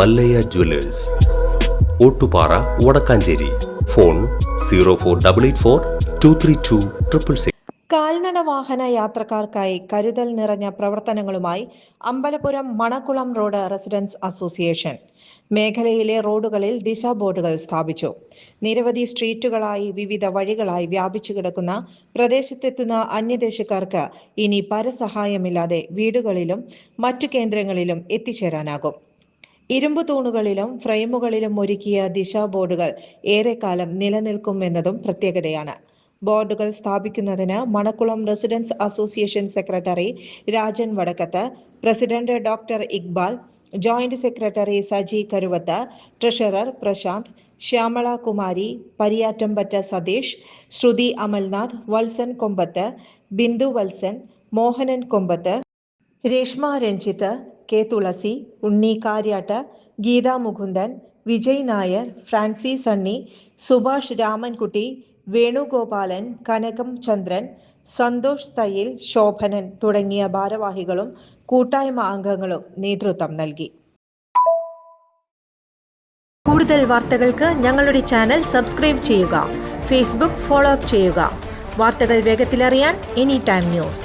Mallayya jewellers, Ottupara, Vadakkanchery. Phone 04884232666. കാൽനട വാഹന യാത്രക്കാർക്കായി കരുതൽ നിറഞ്ഞ പ്രവർത്തനങ്ങളുമായി Ambalapuram Manakkulam road residence association മേഖലയിലെ റോഡുകളിൽ ദിശാ ബോർഡുകൾ സ്ഥാപിച്ചു. നിരവധി സ്ട്രീറ്റുകളായി വിവിധ വഴികളായി വ്യാപിച്ചു കിടക്കുന്ന പ്രദേശത്തെത്തുന്ന അന്യദേശക്കാർക്ക് ഇനി പരസഹായമില്ലാതെ വീടുകളിലും മറ്റു കേന്ദ്രങ്ങളിലും എത്തിച്ചേരാനാകും. ഇരുമ്പ് തൂണുകളിലും ഫ്രെയിമുകളിലും ഒരുക്കിയ ദിശാ ബോർഡുകൾ ഏറെക്കാലം നിലനിൽക്കുമെന്നതും പ്രത്യേകതയാണ്. ബോർഡുകൾ സ്ഥാപിക്കുന്നതിന് Manakkulam residence association secretary Rajan Vadakkath, president doctor Iqbal, joint secretary Saji Karuvath, treasurer Prashanth, Shyamala Kumari, Pariyattampatta Satheesh, Sruthi Amalnath, Valsan Kombath, Bindu Valsan, Mohanan Kombath, Reshma Ranjith, K Thulasi, Unni Kariyat, Geetha Mukundan, Vijay Nair, Francy Sunny, Subhash Ramankutty, Venugopalan, Kanakam Chandran, Santhosh Thayyil, Shobhanan തുടങ്ങിയ ഭാരവാഹികളും കൂട്ടായ്മ അംഗങ്ങളും നേതൃത്വം നൽകി. കൂടുതൽ വാർത്തകൾക്ക് ഞങ്ങളുടെ ചാനൽ സബ്സ്ക്രൈബ് ചെയ്യുക. ഫേസ്ബുക്ക് ഫോളോ അപ്പ് ചെയ്യുക. വാർത്തകൾ വേഗത്തിലറിയാൻ എനി ടൈം ന്യൂസ്.